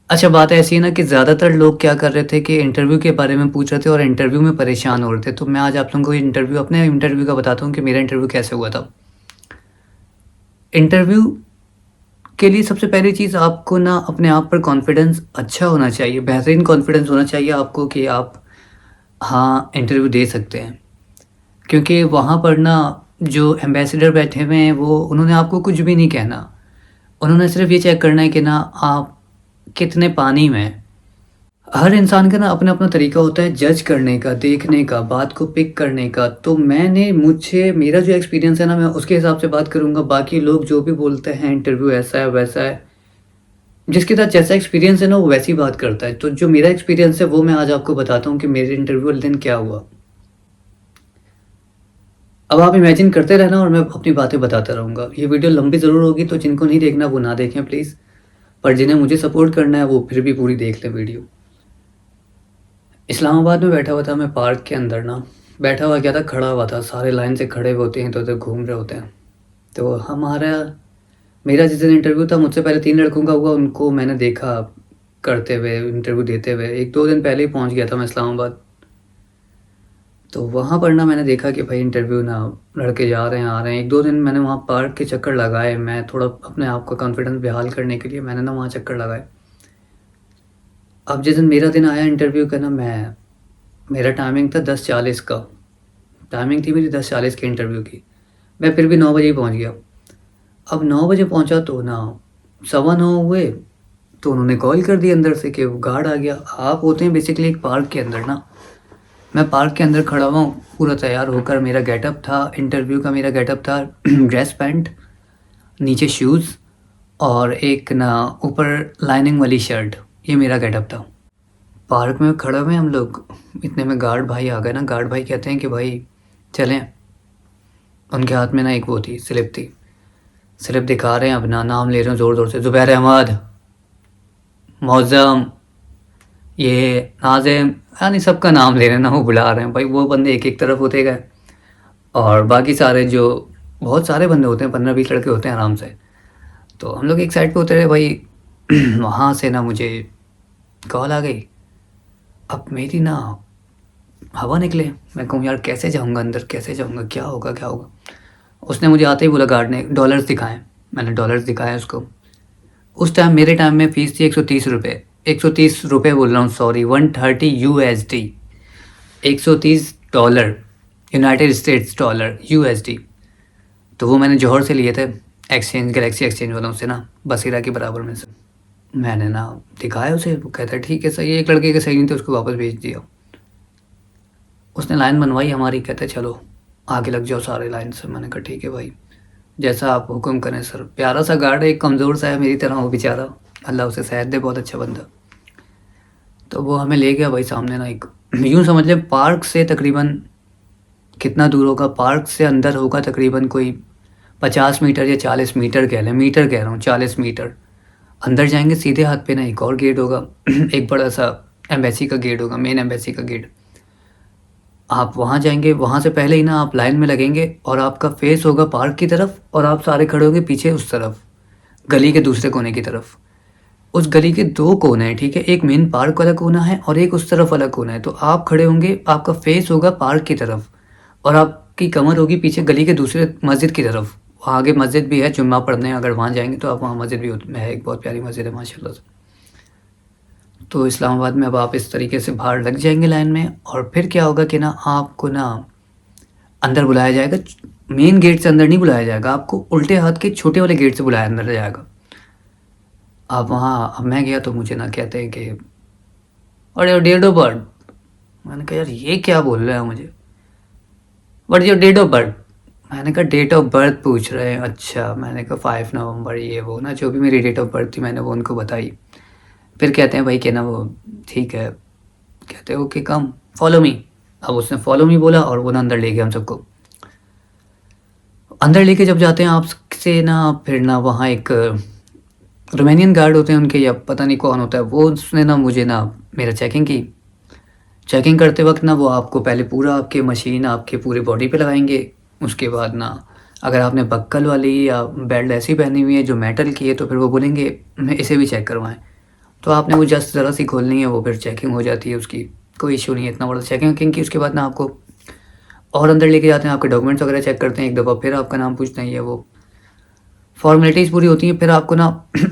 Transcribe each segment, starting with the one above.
अच्छा, बात ऐसी है ना कि ज़्यादातर लोग क्या कर रहे थे कि इंटरव्यू के बारे में पूछ रहे थे और इंटरव्यू में परेशान हो रहे थे। तो मैं आज आप लोगों को अपने इंटरव्यू का बताता हूँ कि मेरा इंटरव्यू कैसे हुआ था। इंटरव्यू के लिए सबसे पहली चीज़ आपको ना अपने आप पर कॉन्फिडेंस अच्छा होना चाहिए, बेहतरीन कॉन्फिडेंस होना चाहिए आपको कि आप हाँ, इंटरव्यू दे सकते हैं। क्योंकि वहाँ पर ना जो एम्बेसडर बैठे हुए हैं वो उन्होंने आपको कुछ भी नहीं कहना। उन्होंने सिर्फ़ ये चेक करना है कि ना आप कितने पानी में हैं। हर इंसान का ना अपना-अपना तरीका होता है जज करने का, देखने का, बात को पिक करने का। तो मेरा जो एक्सपीरियंस है ना मैं उसके हिसाब से बात करूँगा। बाकी लोग जो भी बोलते हैं इंटरव्यू ऐसा है, वैसा है, जिसके साथ जैसा एक्सपीरियंस है ना वो वैसी बात करता है। तो जो मेरा एक्सपीरियंस है वो मैं आज आपको बताता हूँ कि मेरे इंटरव्यू वाले दिन क्या हुआ। अब आप इमेजिन करते रहना और मैं अपनी बातें बताता रहूँगा। ये वीडियो लंबी ज़रूर होगी तो जिनको नहीं देखना वो ना देखें प्लीज़। पर जिन्हें मुझे सपोर्ट करना है वो फिर भी पूरी देख लें वीडियो। इस्लामाबाद में बैठा हुआ था मैं पार्क के अंदर ना, बैठा हुआ क्या था, खड़ा हुआ था, सारे लाइन से खड़े हुए होते हैं, इधर-उधर घूम रहे होते हैं। तो हमारा मेरा जिस दिन इंटरव्यू था मुझसे पहले 3 लड़कों का हुआ, उनको मैंने देखा करते हुए, इंटरव्यू देते हुए। 1-2 दिन पहले ही पहुँच गया था मैं इस्लामाबाद। तो वहाँ पर ना मैंने देखा कि भाई इंटरव्यू ना लड़के जा रहे हैं, आ रहे हैं। 1-2 दिन मैंने वहाँ पार्क के चक्कर लगाए, मैं थोड़ा अपने आप का कॉन्फिडेंस बेहाल करने के लिए मैंने ना वहाँ चक्कर लगाए। अब जिस दिन मेरा दिन आया इंटरव्यू का ना मेरा टाइमिंग था 10:40 का। टाइमिंग थी मेरी 10:40 की इंटरव्यू की। मैं फिर भी 9 बजे ही पहुँच गया। अब 9 बजे पहुँचा तो ना सवा 9 हुए, तो उन्होंने कॉल कर दी अंदर से कि गार्ड आ गया। आप होते हैं बेसिकली एक पार्क के अंदर ना, मैं पार्क के अंदर खड़ा हुआ हूँ, पूरा तैयार होकर। मेरा गेटअप था इंटरव्यू का, मेरा गेटअप था ड्रेस पैंट, नीचे शूज़ और एक ना ऊपर लाइनिंग वाली शर्ट, ये मेरा गेटअप था। पार्क में खड़े हुए हम लोग, इतने में गार्ड भाई आ गए ना। गार्ड भाई कहते हैं कि भाई चलें। उनके हाथ में ना एक वो थी, स्लिप थी। स्लिप दिखा रहे हैं, अपना नाम ले रहे हैं ज़ोर-ज़ोर से, ज़ुबैर अहमद, मौज़म, ये नाज़िम, यानी सबका नाम ले रहे हैं ना, वो बुला रहे हैं। भाई वो बंदे एक-एक तरफ होते गए और बाकी सारे जो बहुत सारे बंदे होते हैं, 15-20 लड़के होते हैं आराम से। तो हम लोग एक साइड पे होते रहे भाई। वहाँ से ना मुझे कॉल आ गई। अब मेरी ना हवा निकले, मैं कहूँ यार कैसे जाऊँगा अंदर, कैसे जाऊँगा, क्या होगा, क्या होगा? उसने मुझे आते ही बोला, गार्ड ने डॉलर्स दिखाएँ। मैंने डॉलर्स दिखाए उसको। उस टाइम मेरे टाइम में फ़ीस थी ₹130। ₹130 बोल रहा हूँ, sorry, 130 USD, $130, United states dollar, USD. तो वो मैंने जौहर से लिए थे, एक्सचेंज, गैलेक्सी एक्सचेंज वालों से ना, बसीरा के बराबर में से। मैंने ना दिखाया उसे, वो कहता है ठीक है सही है। एक लड़के के सही नहीं थे, उसको वापस भेज दिया। उसने लाइन बनवाई हमारी, कहते चलो आगे लग जाओ सारे लाइन से। मैंने कहा ठीक है भाई, जैसा आप हुक्म करें सर। प्यारा सा गार्ड है, एक कमज़ोर सा है मेरी तरह वो बेचारा, अल्लाह उसे सेहत दे, बहुत अच्छा बंदा। तो वो हमें ले गया भाई सामने ना, एक यूँ समझ लें पार्क से तकरीबन कितना दूर होगा, पार्क से अंदर होगा तकरीबन कोई 50 मीटर या 40 मीटर कह लें, मीटर कह रहा हूँ, 40 मीटर। अंदर जाएँगे सीधे हाथ पे ना एक और गेट होगा। एक बड़ा सा एम्बेसी का गेट होगा, मेन एम्बेसी का गेट। आप वहाँ जाएँगे, वहाँ से पहले ही ना आप लाइन में लगेंगे और आपका फ़ेस होगा पार्क की तरफ और आप सारे खड़े होंगे पीछे उस तरफ, गली के दूसरे कोने की तरफ। उस गली के 2 कोने हैं, ठीक है? एक मेन पार्क वाला कोना है और एक उस तरफ वाला कोना है। तो आप खड़े होंगे, आपका फ़ेस होगा पार्क की तरफ और आपकी कमर होगी पीछे गली के दूसरे मस्जिद की तरफ। वहाँ आगे मस्जिद भी है, जुम्मा पढ़ने अगर वहाँ जाएँगे तो आप, वहाँ मस्जिद भी है, एक बहुत प्यारी मस्जिद है माशाल्लाह से। तो इस्लामाबाद में अब आप इस तरीके से बाहर लग जाएँगे लाइन में और फिर क्या होगा कि ना आपको ना अंदर बुलाया जाएगा। मेन गेट से अंदर नहीं बुलाया जाएगा, आपको उल्टे हाथ के छोटे वाले गेट से बुलाया अंदर जाएगा। अब मैं गया तो मुझे ना कहते हैं कि what your date of birth. मैंने कहा यार ये क्या बोल रहा है मुझे, what your date of birth. मैंने कहा डेट ऑफ बर्थ पूछ रहे हैं, अच्छा। मैंने कहा 5 नवंबर, ये वो ना जो भी मेरी डेट ऑफ बर्थ थी मैंने वो उनको बताई। फिर कहते हैं भाई कि ना वो ठीक है, कहते हैं ओके कम फॉलो मी। अब उसने फॉलो मी बोला और वो ना अंदर ले गया हम सबको। अंदर लेके जब जाते हैं आपसे ना, फिर ना वहाँ एक रोमानियन गार्ड होते हैं उनके, या पता नहीं कौन होता है वो, उसने ना मुझे ना मेरा चेकिंग की। चेकिंग करते वक्त ना वो आपको पहले पूरा आपके मशीन आपके पूरे बॉडी पे लगाएंगे। उसके बाद ना अगर आपने बक्कल वाली या बेल्ट ऐसी पहनी हुई है जो मेटल की है तो फिर वो बोलेंगे इसे भी चेक करवाएं। तो आपने वो जस्ट ज़रा सी खोलनी है, वो फिर चेकिंग हो जाती है उसकी, कोई इशू नहीं है इतना बड़ा चेकिंग वेकिंग की। उसके बाद ना आपको और अंदर लेके जाते हैं, आपके डॉक्यूमेंट्स वगैरह चेक करते हैं एक दफ़ा, फिर आपका नाम पूछते हैं, ये वो फॉर्मेलिटीज़ पूरी होती हैं। फिर आपको ना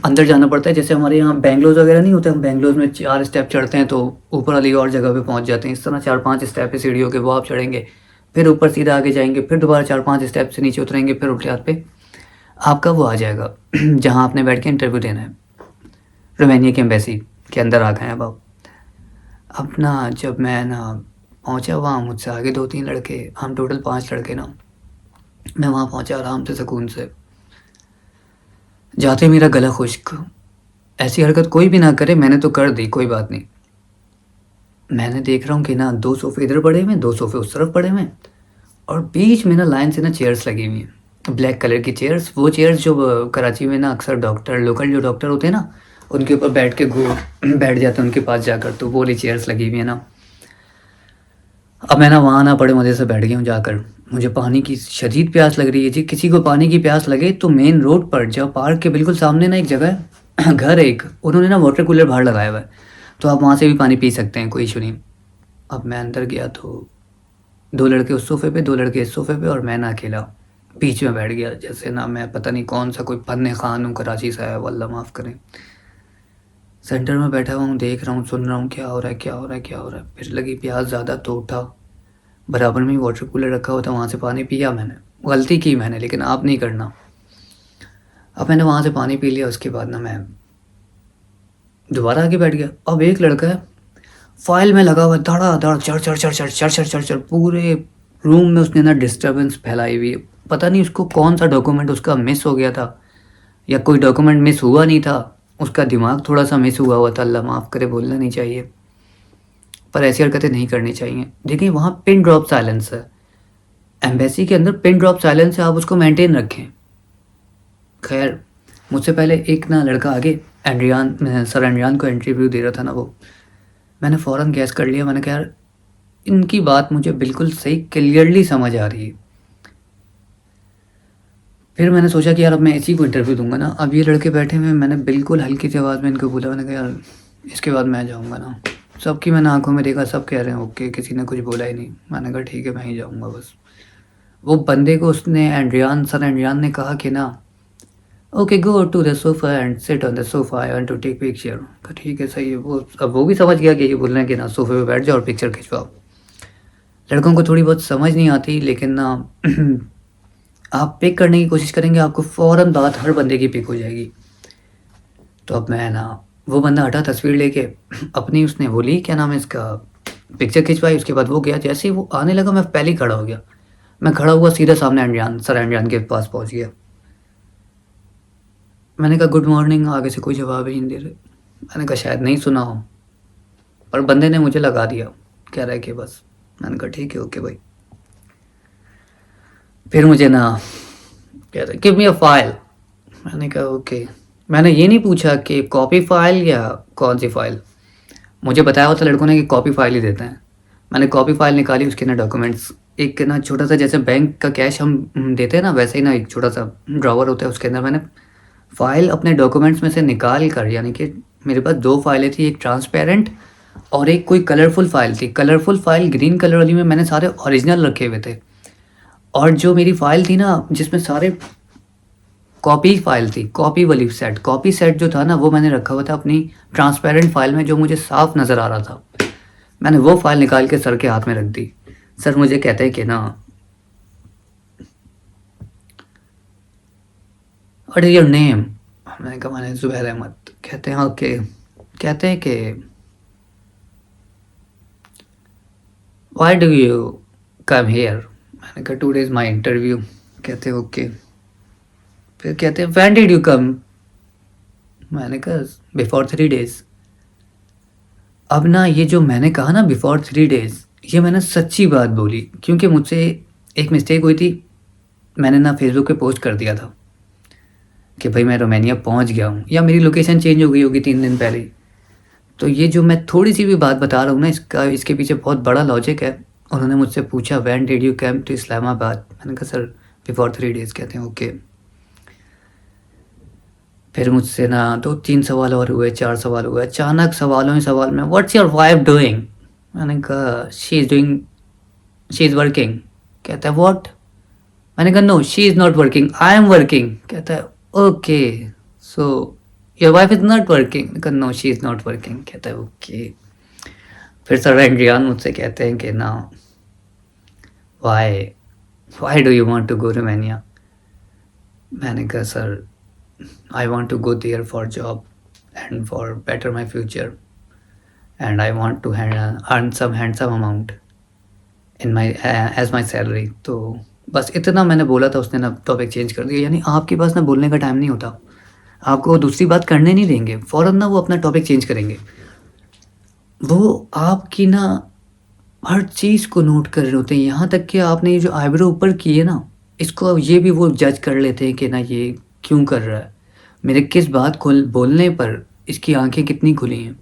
अंदर जाना पड़ता है, जैसे हमारे यहाँ बेंगलोर वगैरह नहीं होते, हम बेंगलोर में 4 स्टेप चढ़ते हैं तो ऊपर वाली और जगह पे पहुँच जाते हैं। इस तरह 4-5 स्टेप है सीढ़ियों के, वो आप चढ़ेंगे, फिर ऊपर सीधा आगे जाएंगे, फिर दोबारा 4-5 स्टेप से नीचे उतरेंगे, फिर उल्टे हाथ पे आपका वो आ जाएगा जहाँ आपने बैठ के इंटरव्यू देना है। रोमानिया की एम्बेसी के अंदर आ गए अब आप। अब ना जब मैं ना पहुँचा वहाँ, मुझसे आगे 2-3 लड़के, हम टोटल 5 लड़के ना, मैं वहाँ पहुँचा आराम से सुकून से। जाते मेरा गला खुश्क, ऐसी हरकत कोई भी ना करे, मैंने तो कर दी, कोई बात नहीं। मैंने देख रहा हूँ कि ना 2 सोफ़े इधर पड़े हुए हैं, 2 सोफ़े उस तरफ पड़े हुए हैं, और बीच में ना लाइन से ना चेयर्स लगी हुई हैं, ब्लैक कलर की चेयर्स। वो चेयर्स जो कराची में ना अक्सर डॉक्टर, लोकल जो डॉक्टर होते हैं ना, उनके ऊपर बैठ के बैठ जाते हैं उनके पास जाकर, तो वो वाली चेयर्स लगी हुई हैं ना। अब मैं ना वहाँ ना बड़े मज़े से बैठ गया हूँ जाकर। मुझे पानी की शदीद प्यास लग रही है जी। किसी को पानी की प्यास लगे तो मेन रोड पर, जब पार्क के बिल्कुल सामने ना एक जगह है घर है एक, उन्होंने ना वाटर कूलर बाहर लगाया हुआ है, तो आप वहाँ से भी पानी पी सकते हैं, कोई इशू नहीं। अब मैं अंदर गया तो 2 लड़के उस सोफ़े पे, 2 लड़के इस सोफ़े पे, और मैं ना अकेला बीच में बैठ गया, जैसे ना मैं पता नहीं कौन सा कोई फन्ने खान हूँ कराची से आया हुआ, अल्लाह माफ़ करें। सेंटर में बैठा हुआ हूँ, देख रहा हूँ, सुन रहा हूँ क्या हो रहा है, क्या हो रहा है, क्या हो रहा है। फिर लगी प्यास ज़्यादा तो उठा, बराबर में ही वाटर कूलर रखा हुआ था, वहाँ से पानी पिया मैंने। गलती की मैंने, लेकिन आप नहीं करना। अब मैंने वहाँ से पानी पी लिया, उसके बाद ना मैं दोबारा आके बैठ गया। अब एक लड़का है फाइल में लगा हुआ, धड़ाधड़ चढ़ चढ़ चढ़ चढ़ चढ़ चढ़ चढ़ चढ़, पूरे रूम में उसने ना डिस्टर्बेंस फैलाई हुई है। पता नहीं उसको कौन सा डॉक्यूमेंट उसका मिस हो गया था, या कोई डॉक्यूमेंट मिस हुआ नहीं था, उसका दिमाग थोड़ा सा मिस हुआ था, अल्लाह माफ़ करे, बोलना नहीं चाहिए, पर ऐसी हरकतें नहीं करनी चाहिए। देखिए वहाँ पिन ड्रॉप साइलेंस है, एम्बेसी के अंदर पिन ड्रॉप साइलेंस है, आप उसको मेंटेन रखें। खैर, मुझसे पहले एक ना लड़का आगे, एंड्रियान, सर एंड्रियान को इंटरव्यू दे रहा था ना वो, मैंने फ़ौरन गैस कर लिया। मैंने कहा यार इनकी बात मुझे बिल्कुल सही क्लियरली समझ आ रही है। फिर मैंने सोचा कि यार अब मैं इसी को इंटरव्यू दूंगा ना। अब ये लड़के बैठे हुए हैं, मैंने बिल्कुल हल्की सी आवाज़ में इनको बोला, मैंने कहा यार इसके बाद मैं जाऊंगा ना। सबकी मैंने आंखों में देखा, सब कह रहे हैं ओके, किसी ने कुछ बोला ही नहीं। मैंने कहा ठीक है, मैं ही जाऊंगा बस। वो बंदे को उसने एंड्रियान, सर एंड्रियान ने कहा कि ना okay go to the sofa and sit on the sofa, I want to take picture. तो ठीक है सही है। वो अब वो भी समझ गया कि ये बोल रहे हैं कि ना सोफ़े पे बैठ जाओ और पिक्चर खिंचवाओ। लड़कों को थोड़ी बहुत समझ नहीं आती, लेकिन ना आप पिक करने की कोशिश करेंगे, आपको फ़ौरन बात हर बंदे की पिक हो जाएगी। तो अब मैं ना, वो बंदा हटा तस्वीर लेके अपनी, उसने वो ली, क्या नाम है इसका, पिक्चर खिंचवाई। उसके बाद वो गया, जैसे ही वो आने लगा मैं पहले ही खड़ा हो गया। मैं खड़ा हुआ सीधा सामने एंड्रियान, सर एंड्रियान के पास पहुंच गया। मैंने कहा गुड मॉर्निंग, आगे से कोई जवाब ही नहीं दे रहे। मैंने कहा शायद नहीं सुना हो, पर बंदे ने मुझे लगा दिया, कह रहा है कि बस। मैंने कहा ठीक है ओके भाई। फिर मुझे ना कह रहा गिव मी अ फाइल। मैंने कहा ओके। मैंने ये नहीं पूछा कि कॉपी फाइल या कौन सी फाइल, मुझे बताया होता लड़कों ने कि कॉपी फाइल ही देते हैं। मैंने कॉपी फाइल निकाली, उसके ना डॉक्यूमेंट्स, एक ना छोटा सा जैसे बैंक का कैश हम देते हैं ना, वैसे ही ना एक छोटा सा ड्रॉवर होता है, उसके अंदर मैंने फ़ाइल अपने डॉक्यूमेंट्स में से निकाल कर, यानी कि मेरे पास 2 फाइलें थी, एक ट्रांसपेरेंट और एक कोई कलरफुल फ़ाइल थी। कलरफुल फ़ाइल ग्रीन कलर वाली में मैंने सारे ओरिजिनल रखे हुए थे, और जो मेरी फ़ाइल थी ना जिसमें सारे कॉपी फ़ाइल थी, कॉपी वाली सेट, कॉपी सेट जो था ना वो मैंने रखा हुआ था अपनी ट्रांसपेरेंट फ़ाइल में, जो मुझे साफ नज़र आ रहा था। मैंने वो फ़ाइल निकाल के सर के हाथ में रख दी। सर मुझे कहते हैं कि ना व्हाट इज़ योर नेम। मैंने कहा मैंने ज़ुबैर अहमद। कहते हैं ओके। कहते हैं कि why do you come here. मैंने कहा टुडे इज़ माय इंटरव्यू। कहते हैं ओके। फिर कहते हैं व्हेन डिड यू कम। मैंने कहा बिफोर 3 डेज़। अब ना ये जो मैंने कहा ना बिफोर 3 डेज़, ये मैंने सच्ची बात बोली, क्योंकि मुझसे एक मिस्टेक हुई थी। मैंने ना फेसबुक पे पोस्ट कर दिया था कि भाई मैं रोमानिया पहुंच गया हूँ, या मेरी लोकेशन चेंज हो गई होगी 3 दिन पहले। तो ये जो मैं थोड़ी सी भी बात बता रहा हूँ ना, इसके पीछे बहुत बड़ा लॉजिक है। उन्होंने मुझसे पूछा when did you come to Islamabad. मैंने कहा सर बिफोर 3 डेज़। कहते हैं ओके। फिर मुझसे ना 2-3 सवाल और हुए, 4 सवाल हुए। अचानक सवालों ही सवाल में व्हाट्स योर वाइफ डूइंग? मैंने कहा शी इज़ वर्किंग। कहता है व्हाट? मैंने कहा no she is not working, I am working. कहता है okay, so your wife is not working? कहा no she is not working. कहता है ओके। फिर सर एंड्रियान मुझसे कहते हैं कि ना why why do you want to go Romania? मैंने कहा sir I want to go there for job and for better my future, and I want to earn some handsome amount in my as my salary. तो बस इतना मैंने बोला था, उसने ना टॉपिक चेंज कर दिया। यानी आपके पास ना बोलने का टाइम नहीं होता, आपको वो दूसरी बात करने नहीं देंगे, फ़ौरन ना वो अपना टॉपिक चेंज करेंगे। वो आपकी ना हर चीज़ को नोट कर रहे होते हैं, यहाँ तक कि आपने ये जो आईब्रो ऊपर की है ना, इसको ये भी वो जज कर लेते हैं कि ना ये क्यों कर रहा है, मेरे किस बात को बोलने पर इसकी आंखें कितनी खुली हैं।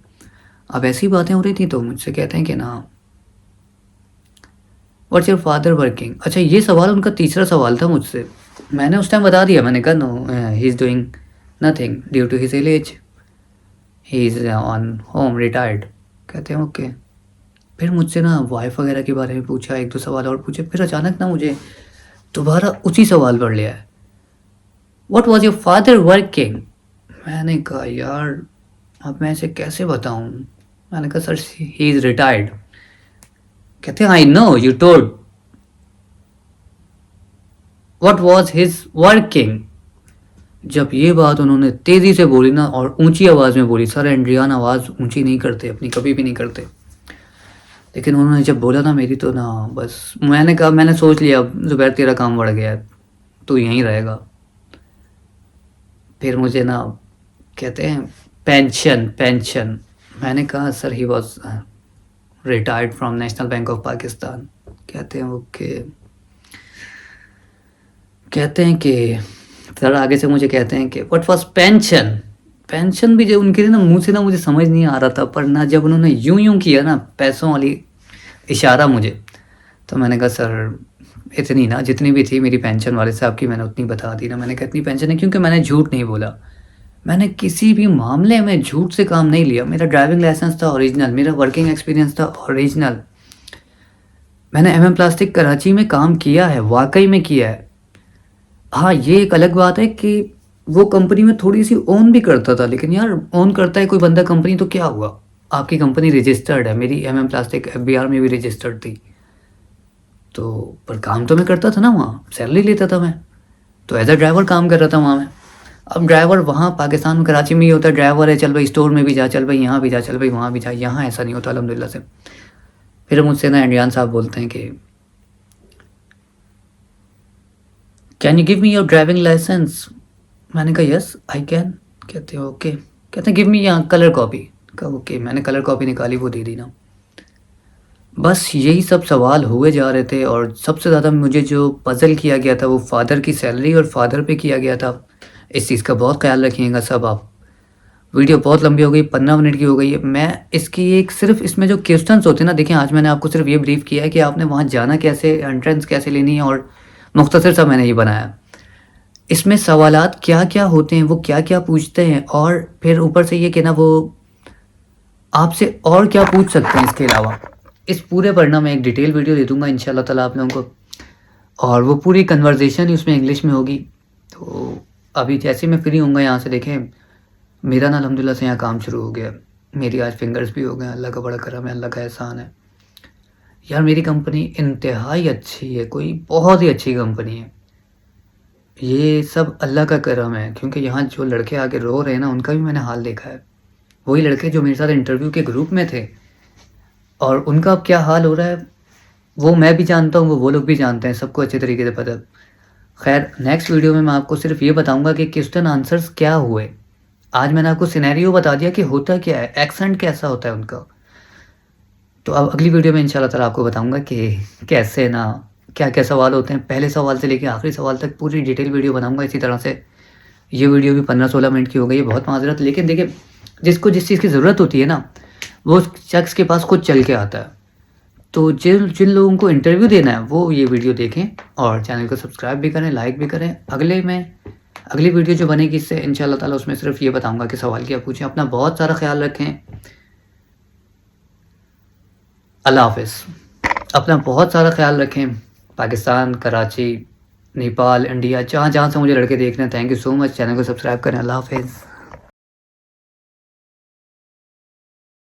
अब ऐसी बातें हो रही थी तो मुझसे कहते हैं कि ना व्हाट्स योर फादर वर्किंग? अच्छा, ये सवाल उनका तीसरा सवाल था मुझसे। मैंने उस टाइम बता दिया, मैंने कहा no he is doing nothing due to his age, he is on home retired. कहते हैं ओके। फिर मुझसे ना वाइफ वगैरह के बारे में पूछा, 1-2 सवाल और पूछे। फिर अचानक ना मुझे दोबारा उसी सवाल पर ले आए, what was your father working? मैंने कहा यार अब मैं इसे कैसे बताऊं? मैंने कहा सर ही इज़ रिटायर्ड। कहते हैं I know you told, what was his working? जब ये बात उन्होंने तेज़ी से बोली ना और ऊंची आवाज़ में बोली, सर एंड्रियान आवाज़ ऊंची नहीं करते अपनी, कभी भी नहीं करते, लेकिन उन्होंने जब बोला ना मेरी, तो ना बस मैंने कहा, मैंने सोच लिया अब ज़ुबैर तेरा काम बढ़ गया है, तू यहीं रहेगा। फिर मुझे ना कहते हैं पेंशन पेंशन। मैंने कहा sir he was retired from national bank of Pakistan. कहते हैं ओके। कहते हैं कि सर आगे से मुझे कहते हैं कि व्हाट वाज पेंशन? पेंशन भी जो उनके ना मुंह से ना मुझे समझ नहीं आ रहा था, पर ना जब उन्होंने यूं यूं किया ना पैसों वाली इशारा मुझे, तो मैंने कहा सर इतनी ना जितनी भी थी मेरी पेंशन वाले साहब की, मैंने उतनी बता दी ना। मैंने कहा इतनी पेंशन है, क्योंकि मैंने झूठ नहीं बोला, मैंने किसी भी मामले में झूठ से काम नहीं लिया। मेरा ड्राइविंग लाइसेंस था ओरिजिनल, मेरा वर्किंग एक्सपीरियंस था ओरिजिनल, मैंने एमएम प्लास्टिक कराची में काम किया है, वाकई में किया है। हाँ, ये एक अलग बात है कि वो कंपनी में थोड़ी सी ओन भी करता था, लेकिन यार ओन करता है कोई बंदा कंपनी तो क्या हुआ, आपकी कंपनी रजिस्टर्ड है, मेरी एमएम प्लास्टिक एफबीआर में भी रजिस्टर्ड थी, तो पर काम तो मैं करता था ना, वहाँ सैलरी लेता था मैं, तो एज अ ड्राइवर काम कर रहा था वहाँ मैं। अब ड्राइवर वहाँ पाकिस्तान में कराची में ये होता है, ड्राइवर है चल भाई स्टोर में भी जा, चल भाई यहाँ भी जा, चल भाई वहाँ भी जा। यहाँ ऐसा नहीं होता अल्हम्दुलिल्लाह से। फिर मुझसे ना इंडियान साहब बोलते हैं कि can you give me your driving licence? मैंने कहा यस आई कैन। कहते हैं ओके। कहते हैं गिव मी यहाँ कलर कॉपी। कहा ओके। मैंने कलर कॉपी निकाली, वो दे दी ना। बस यही सब सवाल हुए जा रहे थे, और सबसे ज़्यादा मुझे जो पज़ल किया गया था वो फादर की सैलरी और फादर पे किया गया था। इस चीज़ का बहुत ख्याल रखिएगा सब आप। वीडियो बहुत लंबी हो गई, 15 मिनट की हो गई है। मैं इसकी एक सिर्फ इसमें जो क्वेश्चंस होते हैं ना, देखिए आज मैंने आपको सिर्फ ये ब्रीफ किया है कि आपने वहाँ जाना कैसे, एंट्रेंस कैसे लेनी है, और मुख्तसर सा मैंने ये बनाया। इसमें सवालात क्या क्या होते हैं, वो क्या क्या पूछते हैं, और फिर ऊपर से ये कि ना वो आपसे और क्या पूछ सकते हैं इसके अलावा। इस पूरे पर ना मैं एक डिटेल वीडियो दे दूंगा इंशाल्लाह ताला आप लोगों को, और वो पूरी कन्वर्जेशन ही उसमें इंग्लिश में होगी। तो अभी जैसे मैं फ्री होऊंगा यहाँ से, देखें मेरा ना अल्हम्दुलिल्लाह से यहाँ काम शुरू हो गया। मेरी आज फिंगर्स भी हो गए, अल्लाह का बड़ा करम है, अल्लाह का एहसान है। यार मेरी कंपनी इंतहाई अच्छी है, कोई बहुत ही अच्छी कंपनी है। ये सब अल्लाह का करम है, क्योंकि यहाँ जो लड़के आके रो रहे हैं ना, उनका भी मैंने हाल देखा है। वही लड़के जो मेरे साथ इंटरव्यू के ग्रुप में थे, और उनका अब क्या हाल हो रहा है वो मैं भी जानता हूँ, वो लोग भी जानते हैं, सबको अच्छे तरीके से पता। खैर नेक्स्ट वीडियो में मैं आपको सिर्फ ये बताऊँगा कि क्वेश्चन आंसर्स क्या हुए। आज मैंने आपको सिनेरियो बता दिया कि होता क्या है, एक्सेंट कैसा होता है उनका। तो अब अगली वीडियो में इंशाल्लाह ताला आपको बताऊंगा कि कैसे ना क्या क्या सवाल होते हैं, पहले सवाल से लेकर आखिरी सवाल तक पूरी डिटेल वीडियो बनाऊंगा इसी तरह से। ये वीडियो भी 15-16 मिनट की हो गई है, बहुत माजरत, लेकिन देखिए जिसको जिस चीज़ की ज़रूरत होती है ना, वो उस शख्स के पास खुद चल के आता है। तो जिन जिन लोगों को इंटरव्यू देना है वो ये वीडियो देखें, और चैनल को सब्सक्राइब भी करें, लाइक भी करें। अगले में अगली वीडियो जो बनेगी इससे इंशाल्लाह ताला उसमें सिर्फ ये बताऊंगा कि सवाल क्या पूछें। अपना बहुत सारा ख्याल रखें। अल्लाह हाफिज़। अपना बहुत सारा ख्याल रखें। पाकिस्तान, कराची, नेपाल, इंडिया, जहाँ जहाँ से मुझे लड़के देख रहे हैं, thank you so much. Channel को सब्सक्राइब करें। अल्लाह हाफिज़।